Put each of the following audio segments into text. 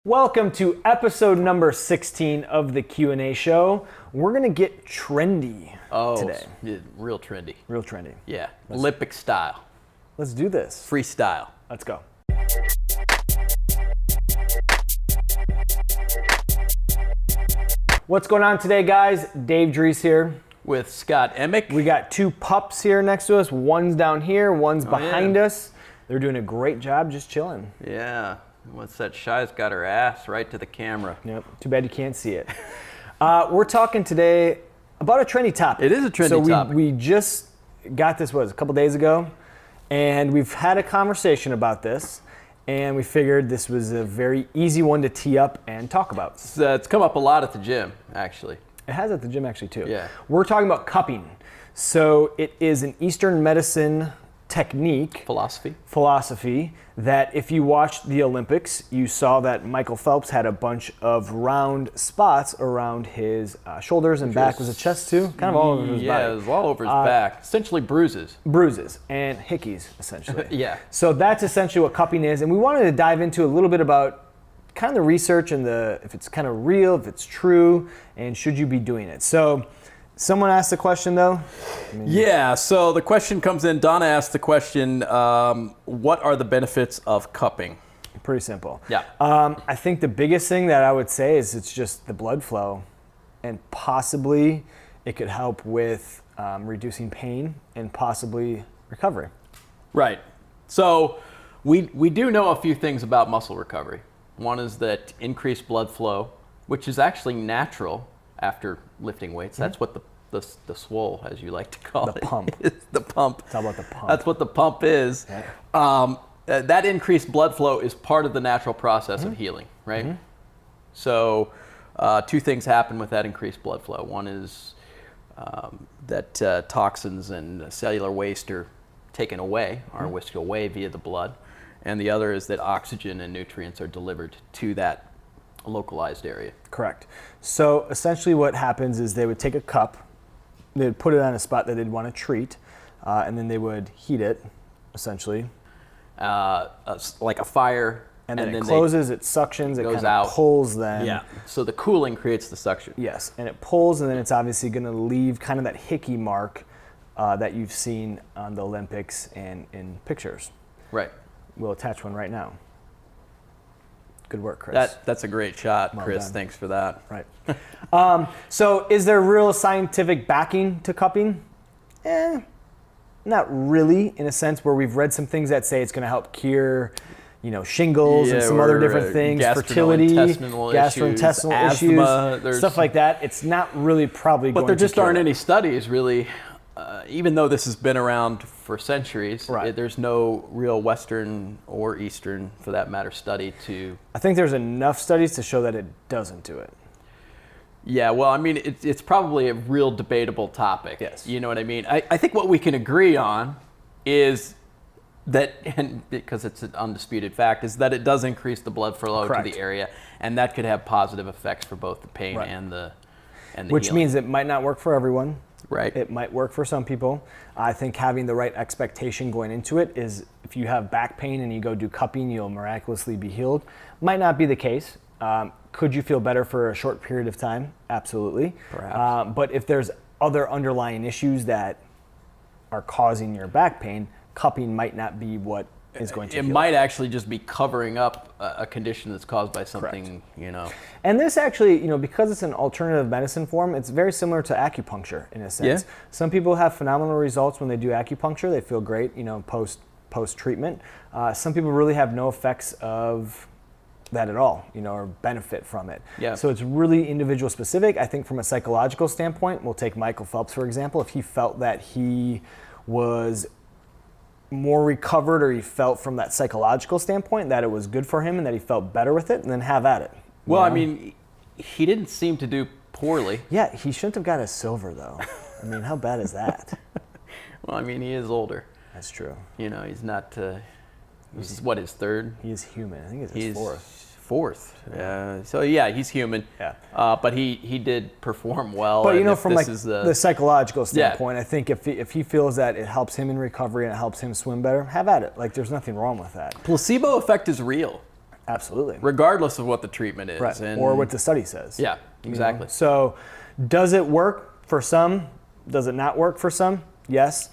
Welcome to episode number 16 of the Q&A show. We're going to get trendy today. Yeah, real trendy. Real trendy. Yeah, Olympic style. Let's do this. Freestyle. Let's go. What's going on today, guys? Dave Dries here. With Scott Emick. We got two pups here next to us. One's down here, one's behind us. They're doing a great job just chilling. Yeah. What's that? Shy's got her ass right to the camera. Yep. Too bad you can't see it. We're talking today about a trendy topic. It is a trendy topic. So we just got this, a couple days ago, and we've had a conversation about this, and we figured this was a very easy one to tee up and talk about. It's come up a lot at the gym, actually. It has at the gym, actually, too. Yeah. We're talking about cupping. So it is an Eastern medicine technique. Philosophy that if you watched the Olympics, you saw that Michael Phelps had a bunch of round spots around his shoulders and back. Was it chest too? Kind of all over his body. Yeah, it was all over his back. Essentially bruises. Bruises and hickeys, essentially. Yeah. So that's essentially what cupping is. And we wanted to dive into a little bit about kind of the research and if it's kind of real, if it's true, and should you be doing it. So someone asked the question, though. Yeah, so the question comes in. Donna asked the question, what are the benefits of cupping? Pretty simple. Yeah. I think the biggest thing that I would say is it's just the blood flow, and possibly it could help with reducing pain and possibly recovery. Right. So we do know a few things about muscle recovery. One is that increased blood flow, which is actually natural after lifting weights. That's what the swole, as you like to call it. The pump. It's the pump. It's all about the pump. That's what the pump is. Yeah. That increased blood flow is part of the natural process of healing, right? So two things happen with that increased blood flow. One is that toxins and cellular waste are taken away, are whisked away via the blood. And the other is that oxygen and nutrients are delivered to that localized area. Correct. So essentially what happens is they would take a cup, they would put it on a spot that they'd want to treat, and then they would heat it, essentially. Like a fire. And then it closes, it suctions, it kind of pulls them. Yeah, so the cooling creates the suction. Yes, and it pulls, and then it's obviously going to leave kind of that hickey mark that you've seen on the Olympics and in pictures. Right. We'll attach one right now. Good work, Chris. That's a great shot, Well Chris. done. Thanks for that. Right. So is there real scientific backing to cupping? Not really, in a sense where we've read some things that say it's going to help cure, shingles and some other different things, fertility, gastrointestinal issues, stuff like that. It's not really probably going to But there just cure aren't it. any studies really, even though this has been around for centuries, Right. There's no real Western or Eastern, for that matter, study to... I think there's enough studies to show that it doesn't do it. Yeah, well, I mean, it's probably a real debatable topic. Yes. You know what I mean? I think what we can agree on is that, and because it's an undisputed fact, is that it does increase the blood flow Correct. to the area, and that could have positive effects for both the pain Right. and the Which healing. means it might not work for everyone. Right. It might work for some people. I think having the right expectation going into it is if you have back pain and you go do cupping, you'll miraculously be healed. Might not be the case. Could you feel better for a short period of time? Absolutely. Perhaps. But if there's other underlying issues that are causing your back pain, cupping might not be what is going to It heal might actually just be covering up a condition that's caused by something, And this actually, because it's an alternative medicine form, it's very similar to acupuncture in a sense. Yeah. Some people have phenomenal results when they do acupuncture. They feel great, post treatment. Some people really have no effects of that at all, or benefit from it. Yeah. So it's really individual specific. I think from a psychological standpoint, we'll take Michael Phelps, for example. If he felt that he was more recovered, or he felt from that psychological standpoint that it was good for him and that he felt better with it, and then have at it. Well, I mean, he didn't seem to do poorly. Yeah, he shouldn't have got a silver, though. I mean, how bad is that? Well, I mean, he is older. That's true. He's not, this is what, his third? He is human. I think it's his He's fourth. So yeah, he's human. Yeah. But he did perform well. But and from this like is the psychological standpoint, I think if he feels that it helps him in recovery and it helps him swim better, have at it. Like, there's nothing wrong with that. placebo effect is real. Absolutely. regardless of what the treatment is. Right. And Or what the study says. Yeah, exactly. So, does it work for some? Does it not work for some? Yes.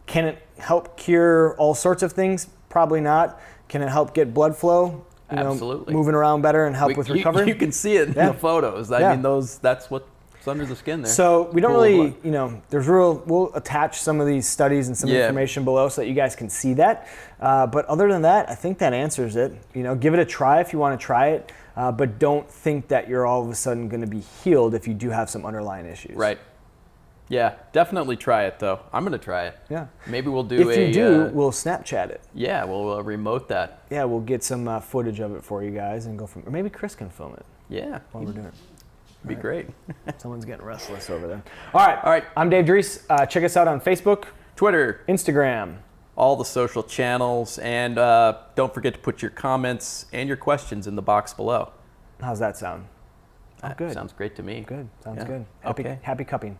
Can it help cure all sorts of things? Probably not. Can it help get blood flow? Absolutely. Moving around better and help with recovery? You can see it in Yeah. the photos. I Yeah. mean, that's what's under the skin there. So we don't Pool of really, blood. we'll attach some of these studies and some Yeah. information below so that you guys can see that. But other than that, I think that answers it. Give it a try if you want to try it, but don't think that you're all of a sudden going to be healed if you do have some underlying issues. Right. Yeah, definitely try it though. I'm going to try it. Yeah. Maybe we'll do If you do, we'll Snapchat it. yeah, we'll remote that. Yeah, we'll get some footage of it for you guys and go from. Or maybe Chris can film it Yeah, while we're doing it. be great. Someone's getting restless over there. All right. All right. I'm Dave Dries. Check us out on Facebook, Twitter, Instagram. all the social channels, and don't forget to put your comments and your questions in the box below. How's that sound? That good. Sounds great to me. Good. Sounds Yeah. good. Okay. Happy cupping.